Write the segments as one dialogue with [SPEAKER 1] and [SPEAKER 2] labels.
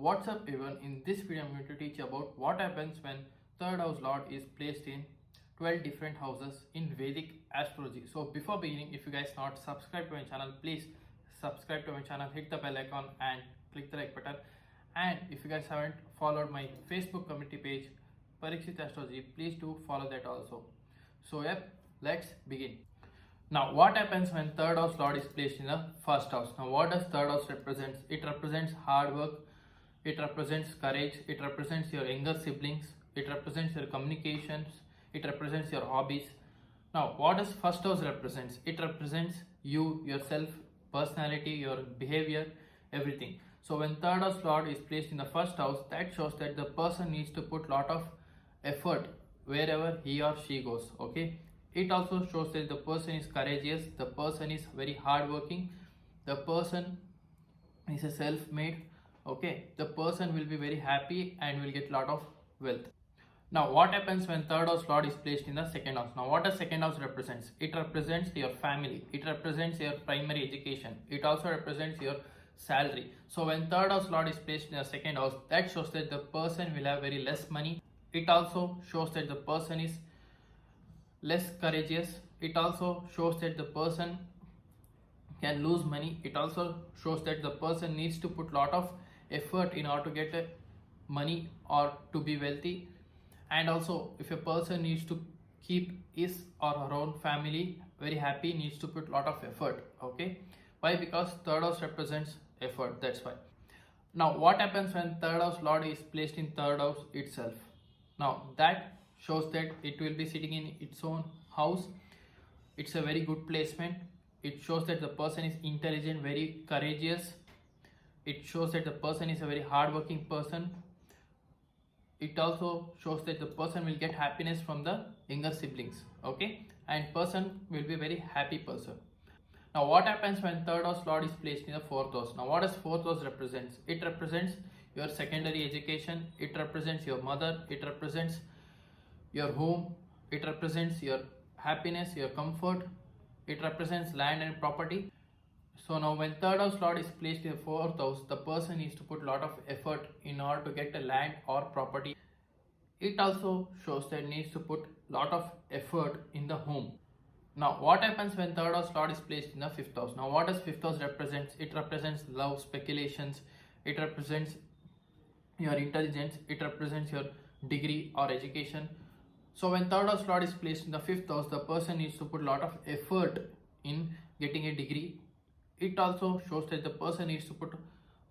[SPEAKER 1] What's up everyone, in this video I'm going to teach about what happens when third house lord is placed in 12 different houses in Vedic Astrology. So before beginning, if you guys not subscribed to my channel, please subscribe to my channel, hit the bell icon and click the like button. And if you guys haven't followed my Facebook community page Parikshith Astrology, please do follow that also. So yep, let's begin. Now what happens when third house lord is placed in the first house? Now what does third house represents? It represents hard work, it represents courage, it represents your younger siblings, it represents your communications, it represents your hobbies. Now what does first house represents? It represents you, yourself, personality, your behavior, everything. So when third house lord is placed in the first house, that shows that the person needs to put lot of effort wherever he or she goes. Okay, it also shows that the person is courageous, the person is very hardworking, the person is a self-made. Okay, the person will be very happy and will get lot of wealth. Now what happens when third house lord is placed in the second house? Now what does second house represents? It represents your family, it represents your primary education, it also represents your salary. So when third house lord is placed in the second house, that shows that the person will have very less money. It also shows that the person is less courageous. It also shows that the person can lose money. It also shows that the person needs to put lot of effort in order to get money or to be wealthy. And also if a person needs to keep his or her own family very happy, needs to put lot of effort. Okay, why? Because third house represents effort, that's why. Now what happens when third house lord is placed in third house itself? Now that shows that it will be sitting in its own house. It's a very good placement. It shows that the person is intelligent, very courageous. It shows that the person is a very hardworking person. It also shows that the person will get happiness from the younger siblings. Okay, and person will be very happy person. Now what happens when third house lord is placed in the fourth house? Now what does fourth house represents? It represents your secondary education, it represents your mother, it represents your home, it represents your happiness, your comfort, it represents land and property. So now when third house lord is placed in the fourth house, the person needs to put a lot of effort in order to get a land or property. It also shows that needs to put lot of effort in the home. Now what happens when third house lord is placed in the fifth house? Now what does fifth house represents? It represents love, speculations, it represents your intelligence, it represents your degree or education. So when third house lord is placed in the fifth house, the person needs to put a lot of effort in getting a degree. It also shows that the person needs to put a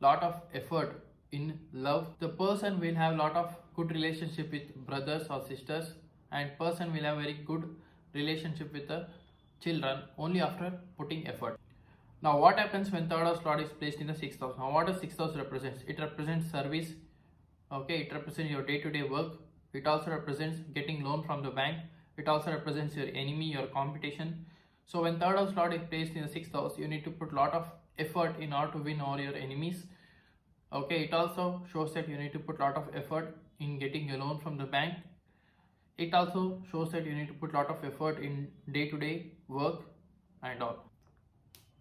[SPEAKER 1] lot of effort in love. The person will have a lot of good relationship with brothers or sisters, and person will have very good relationship with the children only after putting effort. Now what happens when third house lord is placed in the sixth house? Now what does sixth house represents? It represents service. Okay, it represents your day-to-day work. It also represents getting loan from the bank. It also represents your enemy, your competition. So when third house lord is placed in the sixth house, you need to put lot of effort in order to win over your enemies. Okay, it also shows that you need to put lot of effort in getting a loan from the bank. It also shows that you need to put lot of effort in day-to-day work and all.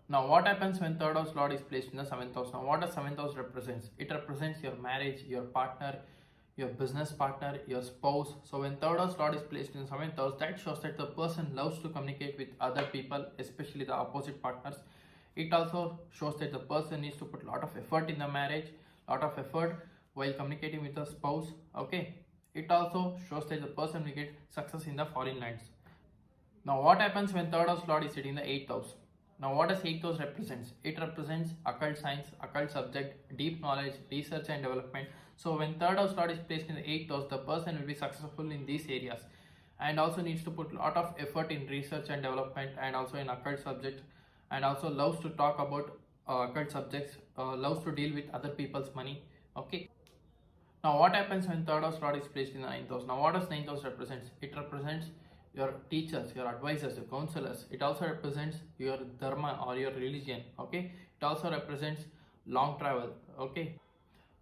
[SPEAKER 1] Now what happens when third house lord is placed in the seventh house? Now what does seventh house represents? It represents your marriage, your partner, your business partner, your spouse. So when third house lord is placed in the seventh house, that shows that the person loves to communicate with other people, especially the opposite partners. It also shows that the person needs to put a lot of effort in the marriage, lot of effort while communicating with the spouse. Okay, it also shows that the person will get success in the foreign lands. Now what happens when third house lord is sitting in the eighth house? Now what does eighth house represents? It represents occult science, occult subject, deep knowledge, research and development. So when third house lord is placed in the eighth house, the person will be successful in these areas and also needs to put a lot of effort in research and development and also in occult subject, and also loves to talk about occult subjects, loves to deal with other people's money. Okay. Now what happens when third house lord is placed in the ninth house? Now what does ninth house represents? It represents your teachers, your advisors, your counselors. It also represents your dharma or your religion. Okay, it also represents long travel. Okay,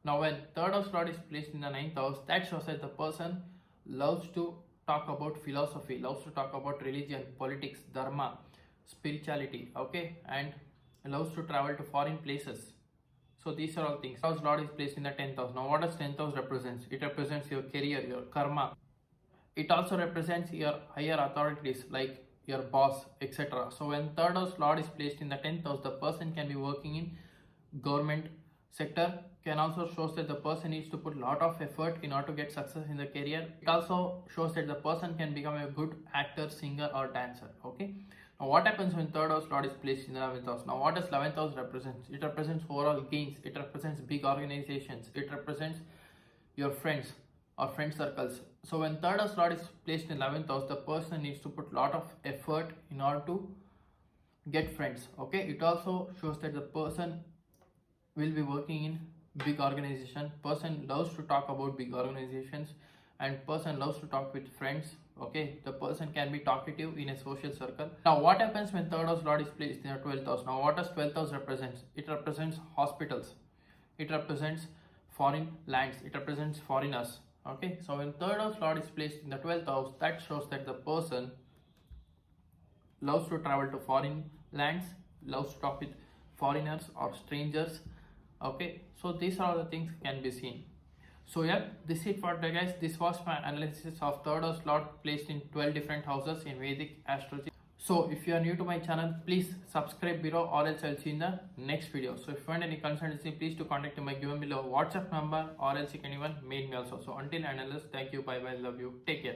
[SPEAKER 1] now when third house lord is placed in the ninth house, that shows that the person loves to talk about philosophy, loves to talk about religion, politics, dharma, spirituality. Okay, and loves to travel to foreign places. So these are all things. Third house lord is placed in the 10th house. Now what does 10th house represents? It represents your career, your karma. It also represents your higher authorities like your boss, etc. So when third house lord is placed in the 10th house, the person can be working in government sector. Can also shows that the person needs to put a lot of effort in order to get success in the career. It also shows that the person can become a good actor, singer or dancer. Okay. Now what happens when third house lord is placed in the 11th house? Now what does 11th house represents? It represents overall gains. It represents big organizations. It represents your friends or friend circles. So when third house lord is placed in 11th house, the person needs to put a lot of effort in order to get friends. Okay. It also shows that the person will be working in big organization. Person loves to talk about big organizations and person loves to talk with friends. Okay, the person can be talkative in a social circle. Now what happens when third house lord is placed in the 12th house? Now what does 12th house represents? It represents hospitals. It represents foreign lands. It represents foreigners. Okay, so when third house lord is placed in the 12th house, that shows that the person loves to travel to foreign lands, loves to talk with foreigners or strangers. Okay, so these are the things can be seen. So yeah, this is it for today guys. This was my analysis of third house lord placed in 12 different houses in Vedic astrology. So if you are new to my channel, please subscribe below or else I'll see you in the next video. So if you want any consultancy, please to contact my given below WhatsApp number or else you can even mail me also. So until and unless, thank you, bye bye, love you, take care.